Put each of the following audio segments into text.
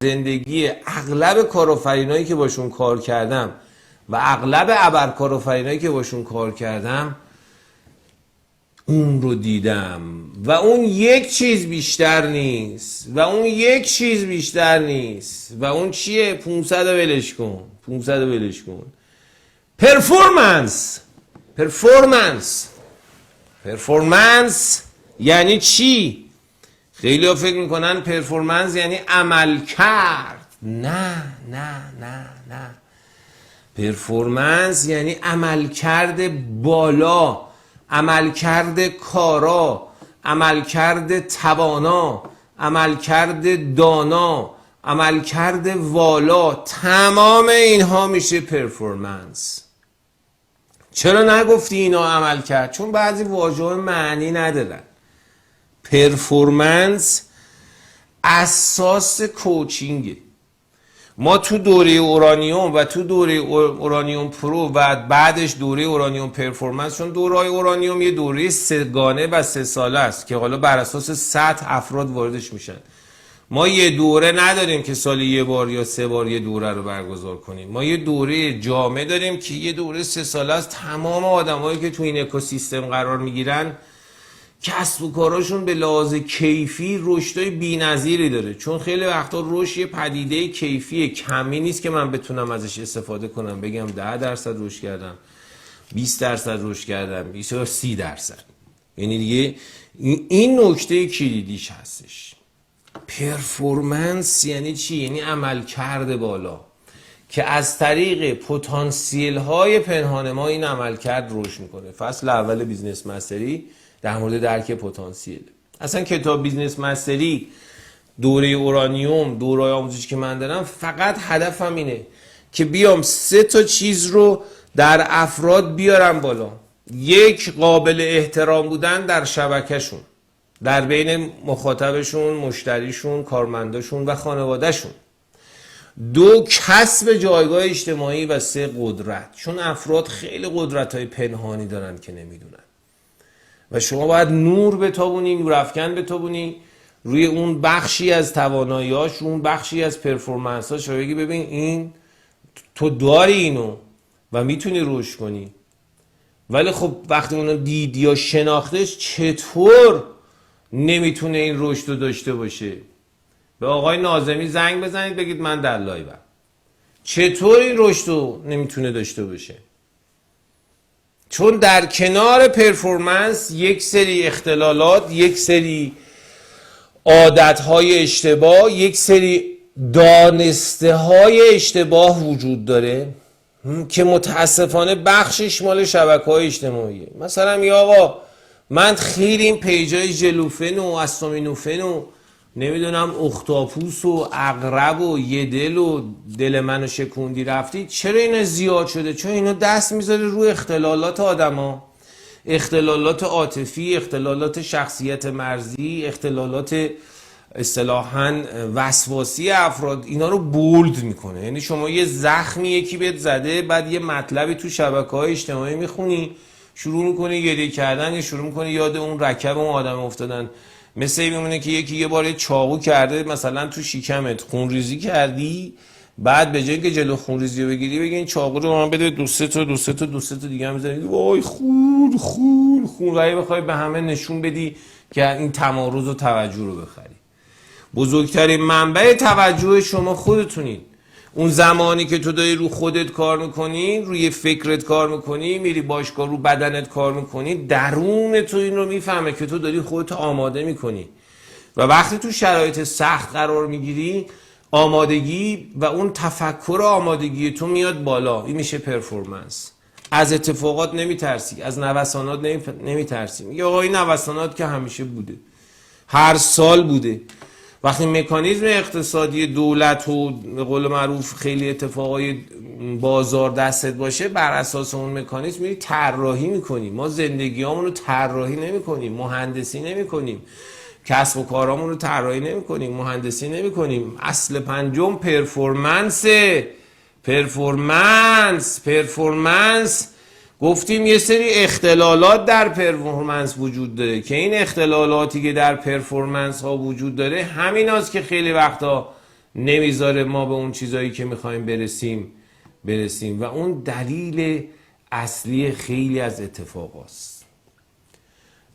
زندگی اغلب کارآفرینایی که باشون کار کردم و اغلب ابرکارآفرینایی که باشون کار کردم اون رو دیدم و اون یک چیز بیشتر نیست و اون یک چیز بیشتر نیست و اون چیه؟ 500 ولش کن، 500 ولش کن. پرفورمنس یعنی چی؟ خیلی ها فکر میکنن پرفورمنس یعنی عمل کرد. نه. پرفورمنس یعنی عمل کرد بالا، عمل کرد کارا، عمل کرد توانا، عمل کرد دانا، عمل کرد والا. تمام اینها میشه پرفورمنس. چرا نگفتی اینا عمل کرد؟ چون بعضی واژه‌ها معنی ندارن. پرفورمنس اساس کوچینگه. ما تو دوره اورانیوم و تو دوره اورانیوم پرو و بعدش دوره اورانیوم پرفورمنس، چون دوره اورانیوم یه دوره 3 گانه و 3 ساله است که حالا بر اساس 100 افراد واردش میشن. ما یه دوره نداریم که سالی 1 بار یا 3 بار یه دوره رو برگزار کنیم. ما یه دوره جامع داریم که یه دوره 3 ساله است. تمام آدمایی که تو این اکوسیستم قرار میگیرن کسب و کاراشون به لحاظ کیفی رشدای بی‌نظیری داره، چون خیلی وقتا رشد یه پدیده کیفیه، کمی نیست که من بتونم ازش استفاده کنم بگم 10% رشد کردم، 20% رشد کردم، 20 یا 30%. یعنی دیگه این نکته کلیدیش هستش. پرفورمنس یعنی چی؟ یعنی عمل کرده بالا که از طریق پتانسیل های پنهان ما این عمل کرد رشد میکنه. فصل اول بیزنس مستری در مورد درک پتانسیل. اصلا کتاب بیزنس مستری، دوره اورانیوم، دوره آموزشی که من دارم، فقط هدفم اینه که بیام 3 چیز رو در افراد بیارم بالا. 1، قابل احترام بودن در شبکهشون، در بین مخاطبشون، مشتریشون، کارمنداشون و خانوادهشون. 2، کسب جایگاه اجتماعی و 3، قدرت. چون افراد خیلی قدرت‌های پنهانی دارن که نمیدونن و شما باید نور بتابونی، نورافکن بتابونی روی اون بخشی از توانایی‌هاش، اون بخشی از پرفورمنس‌هاش رو بگی ببین این تو داری اینو و میتونی رشد کنی. ولی خب وقتی اونو دید یا شناختش، چطور نمیتونه این رشد رو داشته باشه؟ به آقای ناظمی زنگ بزنید بگید من در لایوم. چطور این رشد رو نمیتونه داشته باشه؟ چون در کنار پرفورمنس یک سری اختلالات، یک سری عادتهای اشتباه، یک سری دانسته های اشتباه وجود داره که متاسفانه بخشش مال شبکه‌های اجتماعیه. مثلا میگه آقا من خیلی این پیجای ژلوفن و استامینوفن و نمیدونم اختاپوس و عقرب و یه دل و دل منو شکوندی رفتی. چرا اینا زیاد شده؟ چون اینا دست میذاره روی اختلالات آدما، اختلالات عاطفی، اختلالات شخصیت مرزی، اختلالات اصطلاحاً وسواسی افراد. اینا رو بولد میکنه. یعنی شما یه زخمی یکی بهت زده، بعد یه مطلبی تو شبکه‌های اجتماعی میخونی، شروع میکنی گریه کردن یا شروع میکنی یاد اون رکب اون آدم افتادن. مثل این میمونه که یکی یه بار چاقو کرده مثلا تو شکمت، خونریزی کردی، بعد به جای که جلو خونریزی رو بگیری بگی این چاقو رو من بده دو سه تا دیگه هم بزنی، وای خون ولی بخوای به همه نشون بدی که این تمارض و توجه رو بخری. بزرگترین منبع توجه شما خودتونین. اون زمانی که تو داری رو خودت کار میکنی، روی فکرت کار میکنی، میری باشگاه رو بدنت کار میکنی، درون تو این رو میفهمه که تو داری خودت آماده میکنی. و وقتی تو شرایط سخت قرار میگیری، آمادگی و اون تفکر آمادگی تو میاد بالا. این میشه پرفورمنس. از اتفاقات نمیترسی، از نوسانات نمیترسی. میگه آقا این نوسانات که همیشه بوده، هر سال بوده. وقتی مکانیزم اقتصادی دولت و به قول معروف خیلی اتفاقای بازار دستت باشه، بر اساس اون مکانیزم میری طراحی میکنی. ما زندگیامون رو طراحی نمیکنیم، مهندسی نمیکنیم، کسب و کارامون رو طراحی نمیکنیم، مهندسی نمیکنیم. اصل پنجم پرفورمنس. گفتیم یه سری اختلالات در پرفورمنس وجود داره که این اختلالاتی که در پرفورمنس ها وجود داره همین هست که خیلی وقتا نمیذاره ما به اون چیزایی که میخوایم برسیم و اون دلیل اصلی خیلی از اتفاقاست.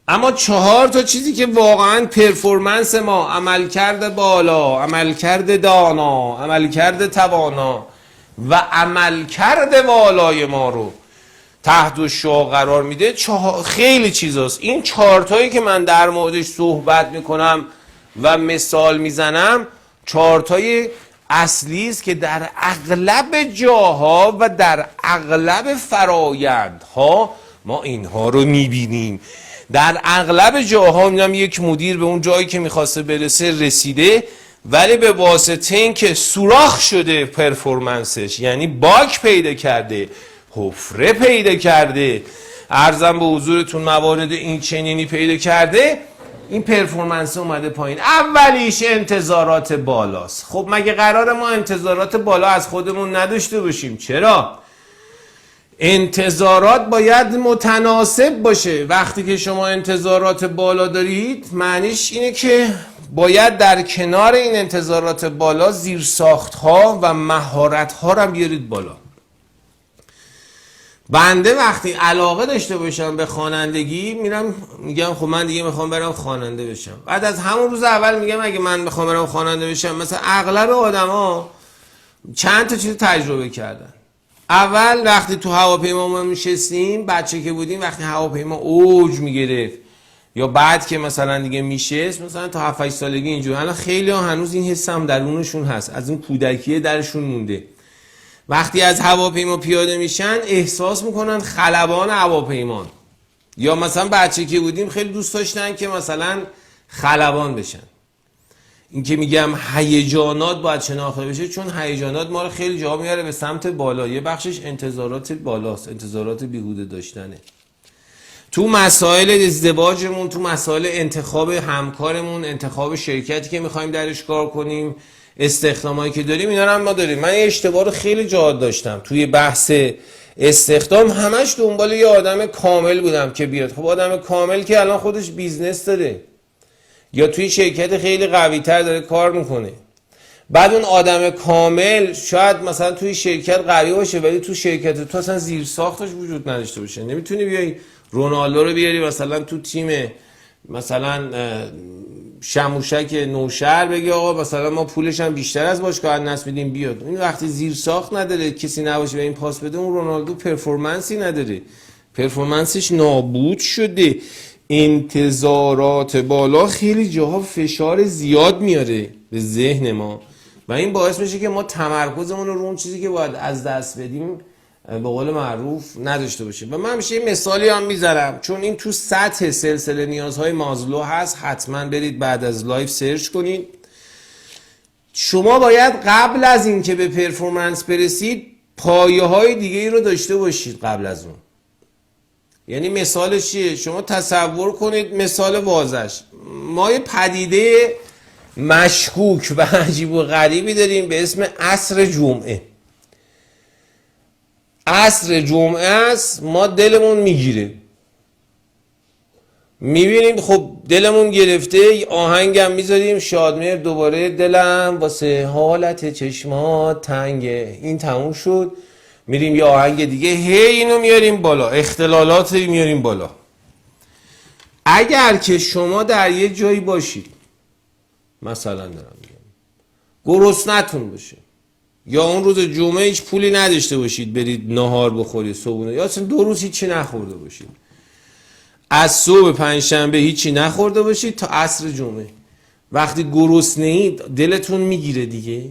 اما 4 تا چیزی که واقعا پرفورمنس ما، عملکرد بالا، عملکرد دانا، عملکرد توانا و عملکرد والای ما رو تحت الشعاع قرار میده، خیلی چیزاست. این 4 تایی که من در موردش صحبت میکنم و مثال میزنم 4 تای اصلی است که در اغلب جاها و در اغلب فرایندها ما اینها رو میبینیم. در اغلب جاها میبینم یک مدیر به اون جایی که میخواسته برسه رسیده، ولی به واسطه این که سوراخ شده پرفورمنسش، یعنی باگ پیدا کرده، حفره پیدا کرده، عرضم به حضورتون موارد این چنینی پیدا کرده، این پرفورمنس اومده پایین. اولیش انتظارات بالاست. خب مگه قرار ما انتظارات بالا از خودمون نداشته باشیم؟ چرا؟ انتظارات باید متناسب باشه. وقتی که شما انتظارات بالا دارید معنیش اینه که باید در کنار این انتظارات بالا زیرساخت‌ها و مهارت‌ها رو بیارید بالا. بنده وقتی علاقه داشته باشم به خوانندگی میگم خب من دیگه میخوام برم خواننده بشم. بعد از همون روز اول میگم اگه من میخوام برم خواننده بشم، مثلا اغلب آدما چند تا چیز تجربه کردن. اول وقتی تو هواپیما ما میشستیم، بچه که بودیم، وقتی هواپیما اوج میگرفت یا بعد که مثلا دیگه میشست، مثلا تا 7 8 سالگی اینجوری، الان خیلی ها هنوز این حس هم درونشون هست، از اون کودکیه درشون مونده. وقتی از هواپیما پیاده میشن احساس میکنن خلبان هواپیما، یا مثلا بچه که بودیم خیلی دوست داشتن که مثلا خلبان بشن. این که میگم هیجانات باید شناخته بشه، چون هیجانات ما رو خیلی جا میاره به سمت بالا. یه بخشش انتظارات بالاست، انتظارات بیهوده داشتنه. تو مسائل ازدواجمون، تو مسائل انتخاب همکارمون، انتخاب شرکتی که میخوایم درش کار کنیم، استخدامایی که داریم، اینا هم ما داریم. من یه اشتباه رو خیلی جا داشتم توی بحث استخدام، همش دنبال یه آدم کامل بودم که بیاد. خب آدم کامل که الان خودش بیزنس داره یا توی شرکت خیلی قوی تر داره کار میکنه. بعد اون آدم کامل شاید مثلا توی شرکت قوی باشه، ولی تو شرکت تو اصلا زیر ساختش وجود نداشته باشه. نمیتونی بیای رونالدو رو بیاری مثلا تو تیم مثلا شموشک نوشهر، بگی آقا مثلا ما پولش هم بیشتر از باشگاه النصر میدیم بیاد. این وقتی زیر ساخت نداره، کسی نباشه به این پاس بده، اون رونالدو پرفورمنسی نداره، پرفورمنسش نابود شده. انتظارات بالا خیلی جاها فشار زیاد میاره به ذهن ما و این باعث میشه که ما تمرکزمون رو اون چیزی که باید از دست بدیم به قول معروف نداشته باشیم. و من میشه یه مثالی هم میذارم، چون این تو سطح سلسله نیازهای مازلو هست، حتما برید بعد از لایف سرچ کنید. شما باید قبل از این که به پرفورمنس برسید پایه های دیگه ای رو داشته باشید قبل از اون. یعنی مثالش چیه؟ شما تصور کنید، مثال واضحش، ما یه پدیده مشکوک و عجیب و غریبی داریم به اسم عصر جمعه. عصر جمعه است، ما دلمون میگیره، میبینیم خب دلمون گرفته، آهنگم میذاریم، شادمهر دوباره دلم واسه حالت چشمات تنگه، این تموم شد، میریم یه آهنگ دیگه، هی اینو میاریم بالا، اختلالات میاریم بالا. اگر که شما در یه جایی باشید، مثلا دارم میگم گرسنه‌تون باشه، یا اون روز جمعه هیچ پولی نداشته باشید برید نهار بخورید صبحونه، یا اصلا 2 روز هیچی نخورده باشید، از صبح پنجشنبه هیچی نخورده باشید تا عصر جمعه، وقتی گرسنه‌اید دلتون میگیره دیگه؟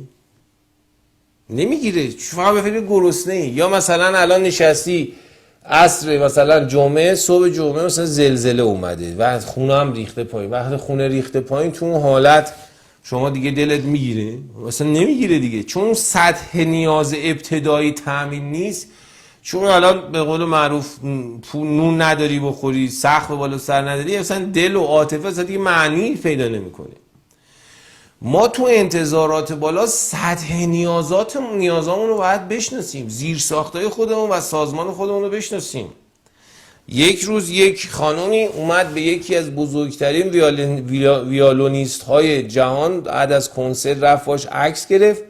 نمیگیره، فقط بفهمید گرسنه‌ای. یا مثلا الان نشستی عصر مثلا جمعه، صبح جمعه مثلا زلزله اومده و خونه هم ریخته پایین، وقتی خونه ریخته پایین تو اون حالت شما دیگه دلت میگیره؟ مثلا نمیگیره دیگه، چون سطح نیاز ابتدایی تامین نیست. چون الان به قول معروف نون نداری بخوری، سقف بالا سر نداری، اصلا دل و عاطفه اصلا دیگه معنی پیدا نمیکنه. ما تو انتظارات بالا سطح نیازامون رو باید بشناسیم، زیر ساختای خودمون و سازمان خودمون رو بشناسیم. یک روز یک خانومی اومد به یکی از بزرگترین ویالونیست های جهان بعد از کنسرت رفت باش عکس گرفت.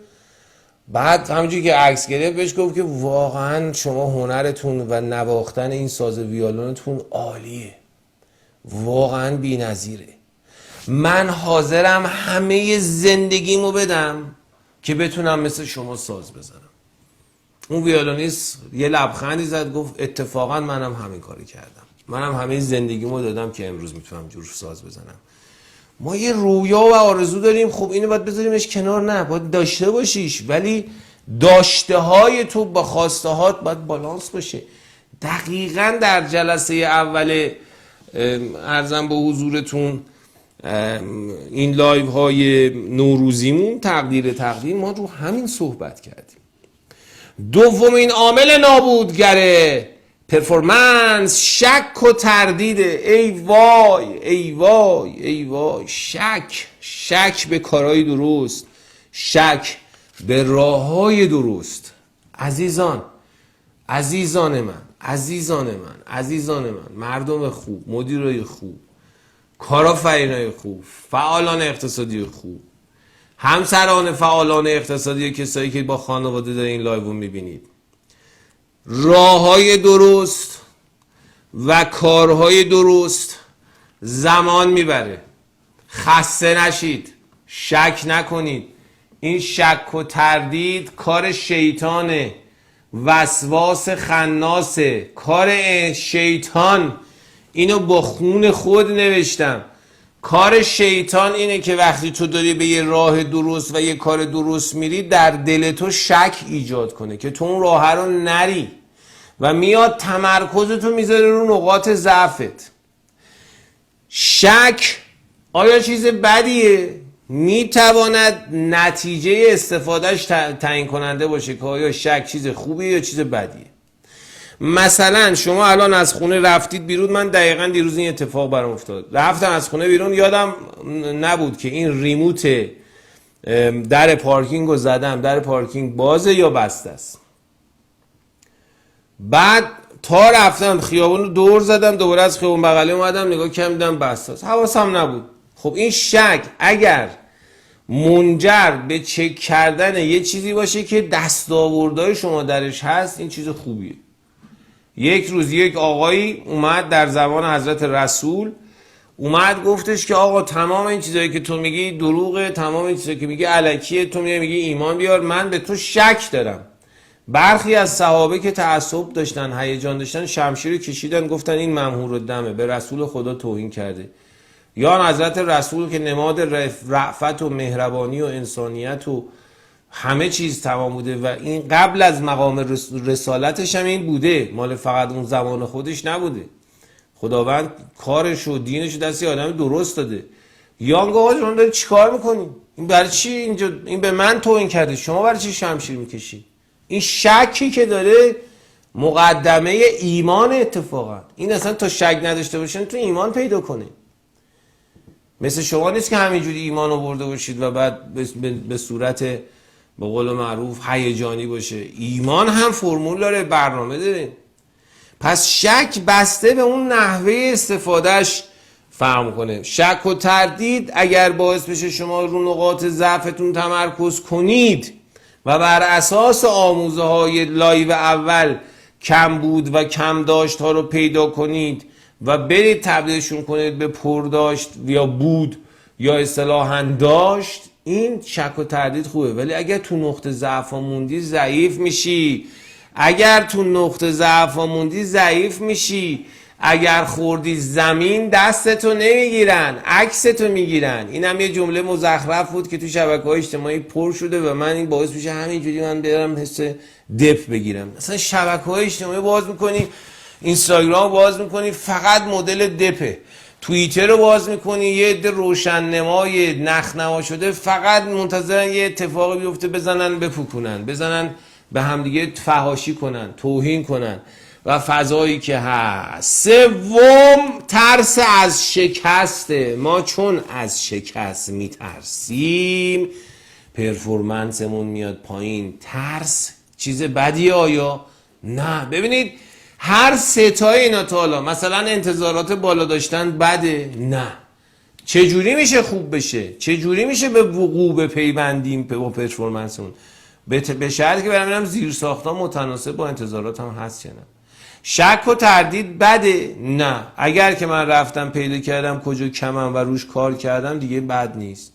بعد همونجوری که عکس گرفت بهش گفت که واقعا شما هنرتون و نواختن این ساز ویالونتون عالیه، واقعا بی‌نظیره. من حاضرم همه زندگیمو بدم که بتونم مثل شما ساز بزنم. اون ویولونیست یه لبخندی زد گفت اتفاقا منم همین کاری کردم، منم همه زندگیمو دادم که امروز میتونم جور ساز بزنم. ما یه رویا و آرزو داریم، خب اینو باید بذاریمش کنار، نه باید داشته باشیش، ولی داشته های تو با خواسته هات باید بالانس باشه. دقیقاً در جلسه اول عرضم به حضورتون این لایو های نوروزیمون تقدیر ما رو همین صحبت کردیم. دومین عامل نابودگره پرفورمنس شک و تردیده. ای وای ای وای ای وای، شک به کارهای درست، شک به راههای درست. عزیزان من، مردم خوب، مدیرای خوب، کارآفرینای خوب، فعالان اقتصادی خوب، همسران فعالان اقتصادی، کسایی که با خانواده دارین این لایو رو میبینید، راههای درست و کارهای درست زمان میبره. خسته نشید، شک نکنید. این شک و تردید کار شیطانه، وسواس خناسه، کار شیطان. اینو با خون خود نوشتم. کار شیطان اینه که وقتی تو داری به یه راه درست و یه کار درست میری، در دل تو شک ایجاد کنه که تو اون راه رو نری و میاد تمرکزتو میذاره رو نقاط ضعفت. شک آیا چیز بدیه؟ میتواند نتیجه استفادهش تعیین کننده باشه که آیا شک چیز خوبیه یا چیز بدیه. مثلا شما الان از خونه رفتید بیرون، من دقیقاً دیروز این اتفاق برام افتاد. رفتم از خونه بیرون، یادم نبود که این ریموت در پارکینگ رو زدم، در پارکینگ بازه یا بسته است. بعد تا رفتم خیابون رو دور زدم، دوباره از خیابون بغلی اومدم نگاه کردم دیدم بسته است، حواسم نبود. خب این شک اگر منجر به چک کردن یه چیزی باشه که دستاوردهای شما درش هست، این چیز خوبیه. یک روز یک آقایی اومد در زمان حضرت رسول، اومد گفتش که آقا تمام این چیزایی که تو میگی دروغه، تمام این چیزایی که میگی الکیه، تو میگی ایمان بیار، من به تو شک دارم. برخی از صحابه که تعصب داشتن، هیجان داشتن، شمشیر کشیدن، گفتن این ممحور الدمه، به رسول خدا توهین کرده. یا حضرت رسول که نماد رأفت و مهربانی و انسانیت و همه چیز تمام بوده و این قبل از مقام رسالتش هم این بوده، مال فقط اون زمان خودش نبوده. خداوند کارش و دینش دستی آدم درست داده. یا آقا شما داری چیکار میکنی؟ این برای چی اینجا این به من توهین کرده؟ شما برای چی شمشیر میکشی؟ این شکی که داره مقدمه ایمان اتفاقا. این اصلا تا شک نداشته باشن تو ایمان پیدا کنه. مثل شما نیست که همینجوری ایمان آورده باشید و بعد به صورت به قول معروف هیجانی باشه. ایمان هم فرمول داره، برنامه داره. پس شک بسته به اون نحوه استفادهش فرق میکنه. شک و تردید اگر باعث بشه شما رو نقاط ضعفتون تمرکز کنید و بر اساس آموزه های لایو اول کم بود و کم داشت ها رو پیدا کنید و برید تبدیلشون کنید به پرداشت یا بود یا اصطلاحاً داشت، این شک و تردید خوبه. ولی اگر تو نقطه ضعف موندی ضعیف میشی، اگر خوردی زمین دستتو نمیگیرن، عکستو میگیرن. اینم یه جمله مزخرف بود که تو شبکه‌های اجتماعی پر شده و من این باعث میشه همینجوری من برم حس دپ بگیرم. مثلا شبکه‌های اجتماعی باز میکنی، اینستاگرام باز میکنی، فقط مدل دپه. توییتر رو باز میکنی، یه عده روشن‌نمای نخنما شده فقط منتظرن یه اتفاقی بیفته بزنن بپوکونن، بزنن به همدیگه فحاشی کنن، توهین کنن و فضایی که هست. سوم، ترس از شکسته. ما چون از شکست میترسیم پرفورمنسمون میاد پایین. ترس چیز بدیه آیا؟ نه. ببینید هر ستای اینا تا حالا مثلا انتظارات بالا داشتن بده؟ نه. چجوری میشه خوب بشه؟ چجوری میشه به وقوع بپیوندیم با پرفورمنسمون؟ به شرطی که برم زیر ساختان متناسب با انتظاراتم هست یا نه. شک و تردید بده؟ نه. اگر که من رفتم پیدا کردم کجا کمم و روش کار کردم دیگه بد نیست.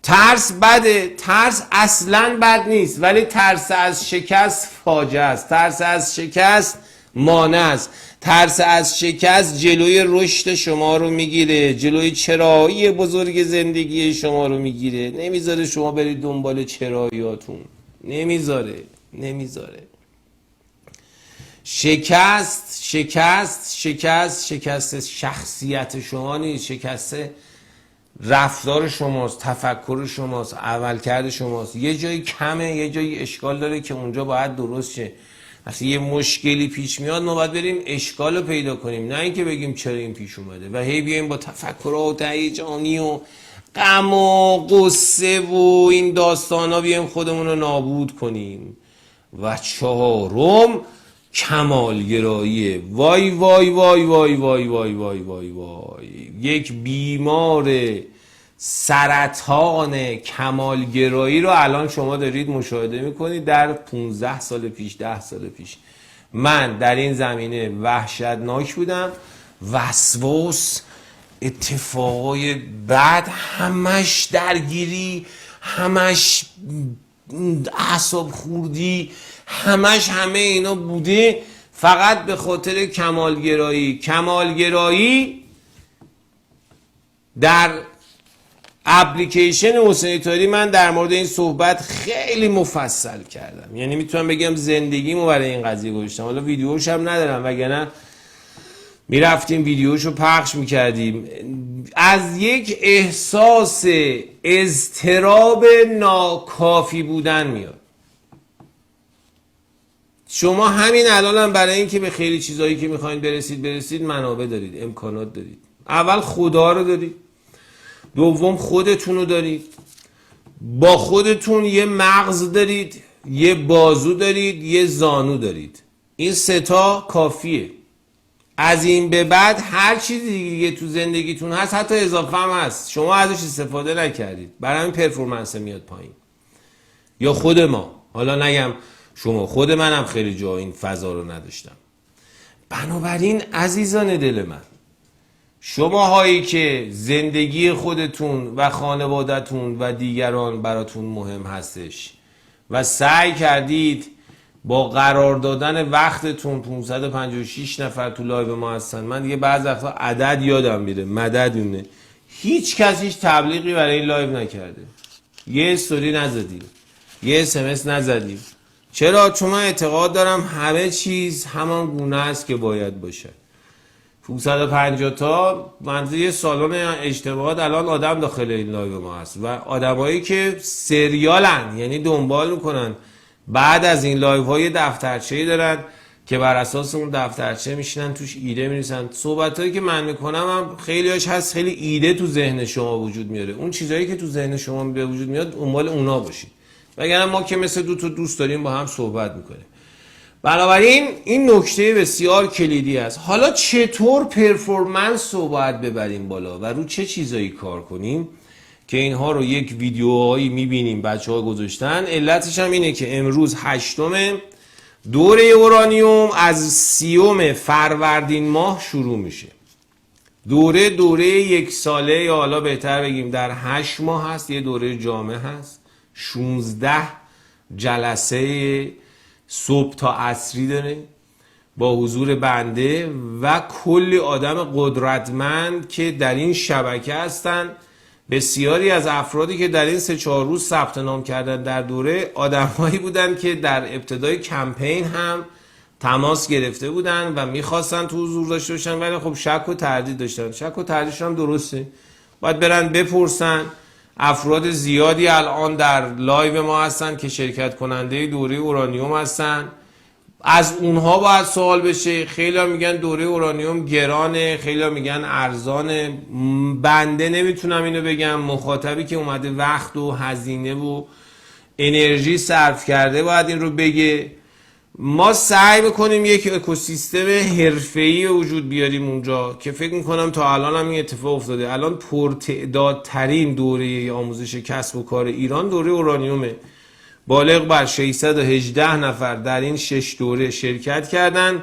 ترس بده؟ ترس اصلا بد نیست، ولی ترس از شکست فاجعه است. ترس از شکست مانع است. ترس از شکست جلوی رشد شما رو میگیره، جلوی چرایی بزرگ زندگی شما رو میگیره، نمیذاره شما برید دنبال چراییاتون، نمیذاره. شکست شخصیت شما نیست، شکست رفتار شماست، تفکر شماست، عملکرد شماست. یه جایی کمه، یه جایی اشکال داره که اونجا باید درست شه. وقتی یه مشکلی پیش میاد ما باید بریم اشکال رو پیدا کنیم، نه اینکه بگیم چرا این پیش اومده و هی بیایم با تفکرات هیجانی و غم و قصه و این داستانا بیایم خودمون رو نابود کنیم. و چهارم کمالگرایی. وای وای وای وای وای وای وای وای وای، یک بیمار سرطان کمالگرایی رو الان شما دارید مشاهده میکنید در 15 سال پیش، 10 سال پیش. من در این زمینه وحشتناک بودم. وسواس، اتفاقای بد، همش درگیری، همش اعصاب خوردی، همه اینا بوده فقط به خاطر کمالگرایی در اپلیکیشن حسین تاری من در مورد این صحبت خیلی مفصل کردم. یعنی میتونم بگم زندگیمو برای این قضیه گذاشتم. حالا ویدیوش هم ندارم، وگرنه میرفتیم ویدیوشو پخش میکردیم. از یک احساس اضطراب ناکافی بودن میاد. شما همین الان هم برای اینکه به خیلی چیزایی که میخواین برسید منابع دارید، امکانات دارید. اول خدا رو دارید، دوم خودتون رو دارید، با خودتون یه مغز دارید، یه بازو دارید، یه زانو دارید. این ستا کافیه. از این به بعد هر چیزی دیگه تو زندگیتون هست، حتی اضافه هم هست، شما ازش استفاده نکردید، برای همین پرفورمنس میاد پایین. یا خود ما، حالا نگم شما، خود منم خیلی جا این فضا رو نداشتم. بنابراین عزیزان دل من، شما هایی که زندگی خودتون و خانوادتون و دیگران براتون مهم هستش و سعی کردید با قرار دادن وقتتون، 556 نفر تو لایو ما هستن، من دیگه بعض وقتا عدد یادم میره، مددونه، هیچ کس هیچ تبلیغی برای این لایو نکرده، یه استوری نزدیم، یه SMS نزدیم. چرا؟ چون من اعتقاد دارم همه چیز همان گونه است که باید باشه. 550 تا منظور یه سالن اجتماعات الان آدم داخل این لایو ما هست و آدمایی که سریالن، یعنی دنبال میکنن بعد از این لایو های دفترچه‌ای دارن که بر اساس اون دفترچه میشینن توش ایده می‌نویسن. صحبتایی که من میکنم هم خیلی هاش هست خیلی ایده تو ذهن شما وجود میاره. اون چیزایی که تو ذهن شما به وجود میاد دنبال اونا باشید، وگرنه ما که مثل دو تا دوست داریم با هم صحبت میکنیم. بنابراین این نکته بسیار کلیدی است. حالا چطور پرفورمنس رو باید ببریم بالا و رو چه چیزایی کار کنیم که اینها رو یک ویدیوهایی میبینیم بچه ها گذاشتن. علتش هم اینه که امروز 8 دوره اورانیوم از 30 فروردین ماه شروع میشه. دوره 1 ساله، یا حالا بهتر بگیم در 8 ماه هست. یه دوره جامع هست، 16 جلسه صبح تا عصری داره با حضور بنده و کلی آدم قدرتمند که در این شبکه هستن. بسیاری از افرادی که در این 3-4 روز ثبت نام کردن در دوره آدمایی بودن که در ابتدای کمپین هم تماس گرفته بودن و میخواستن تو حضور داشته باشن، ولی خب شک و تردید داشتن. شک و تردیدشون هم درسته، باید برن بپرسن. افراد زیادی الان در لایو ما هستن که شرکت کننده دوره اورانیوم هستن، از اونها باید سوال بشه. خیلی ها میگن دوره اورانیوم گرانه، خیلی ها میگن ارزانه. بنده نمیتونم اینو بگم، مخاطبی که اومده وقت و هزینه و انرژی صرف کرده باید این رو بگه. ما سعی میکنیم یک اکوسیستم حرفه‌ای وجود بیاریم اونجا که فکر میکنم تا الان هم این اتفاق افتاده. الان پرتعدادترین دوره آموزش کسب و کار ایران دوره اورانیومه. بالغ بر 618 نفر در این 6 دوره شرکت کردن.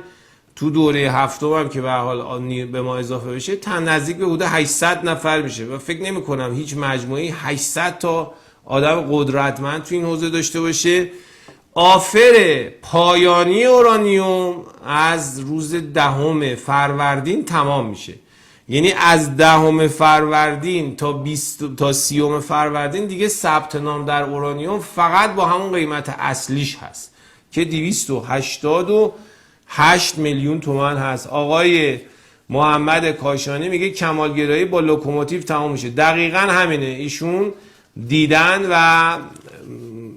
تو دوره هفتم هم که به حال به ما اضافه بشه نزدیک به حدود 800 نفر میشه و فکر نمی کنم هیچ مجموعی 800 تا آدم قدرتمند تو این حوزه داشته باشه. آفر پایانی اورانیوم از روز 10 فروردین تمام میشه. یعنی از 10 فروردین تا 30 فروردین دیگه ثبت نام در اورانیوم فقط با همون قیمت اصلیش هست که 288 میلیون تومان هست. آقای محمد کاشانی میگه کمالگرایی با لوکوموتیو تمام میشه. دقیقاً همینه. ایشون دیدن و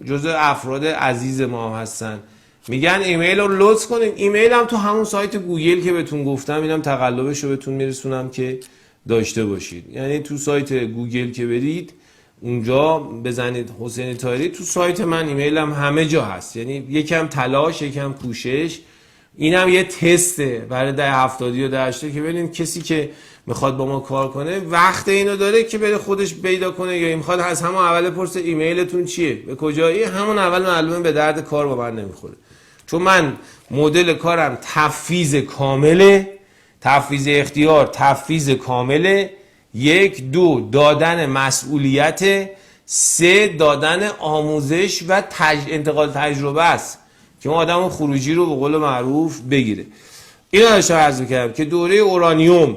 جزء افراد عزیز ما هم هستن. میگن ایمیل رو لطف کنیم. ایمیل هم تو همون سایت گوگل که بهتون گفتم، اینم تقلبش رو بهتون میرسونم که داشته باشید. یعنی تو سایت گوگل که برید اونجا بزنید حسین طاهری، تو سایت من ایمیلم همه جا هست. یعنی یکم تلاش، یکم کوشش. اینم یه تسته برای 1070 و 1080 که ببینیم کسی که میخواد با ما کار کنه وقت اینو داره که بره خودش پیدا کنه یا میخواد از همون اول پرسه ایمیلتون چیه، به کجایی، همون اول معلومه به درد کار با من نمیخوره. چون من مدل کارم تفویض کامله، تفویض اختیار، تفویض کامله. 1 2 دادن مسئولیت، 3 دادن آموزش و انتقال تجربه است که اون آدم خروجی رو به قول معروف بگیره. اینو داشتم عرض می‌کردم که دوره اورانیوم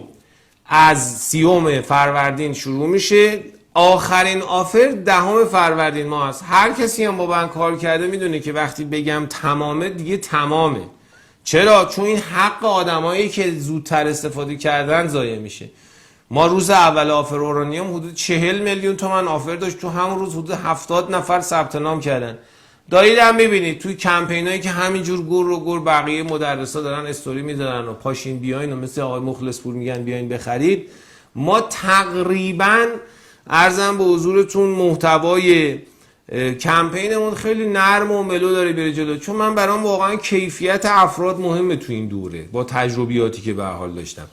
از 30 فروردین شروع میشه. آخرین آفر 10 فروردین ما هست. هر کسی هم با من کار کرده میدونه که وقتی بگم تمامه دیگه تمامه. چرا؟ چون این حق آدمایی که زودتر استفاده کردن ضایع میشه. ما روز اول آفر اورانیوم حدود 40 میلیون تومان آفر داشت. تو همون روز حدود 70 نفر ثبت نام کردن. دارید هم میبینید توی کمپینایی که همینجور گور بقیه مدرسا دارن استوری میذارن و پاشین بیاین و مثل آقای مخلص پور میگن بیاین بخرید. ما تقریبا عرضم به حضورتون محتوای کمپینمون خیلی نرم و ملو داره بره جلو، چون من برام واقعا کیفیت افراد مهمه تو این دوره با تجربیاتی که به حال داشتم.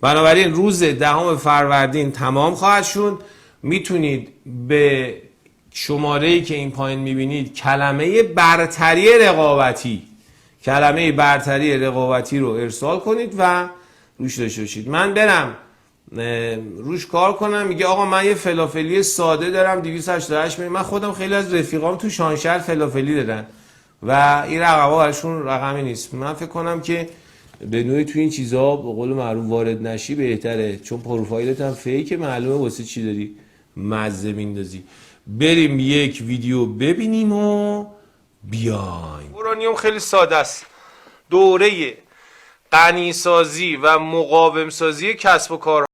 بنابراین روز 10 فروردین تمام خواهد شد. میتونید به شماره‌ای که این پایین میبینید کلمه برتری رقابتی رو ارسال کنید و روش داشته باشید. من برم روش کار کنم. میگه آقا من یه فلافلی ساده دارم 288 میلیون. من خودم خیلی از رفیقام تو شانشهر فلافلی دارن و این رقم‌ها براشون رقمی نیست. من فکر کنم که به نوعی تو این چیزا به قول معروف وارد نشی بهتره، چون پروفایلت هم فیکه، معلومه واسه چی داری مزه میندازی. بریم یک ویدیو ببینیم و بیایم. اورانیوم خیلی ساده است. دوره غنیسازی و مقاوم سازی کسب و کار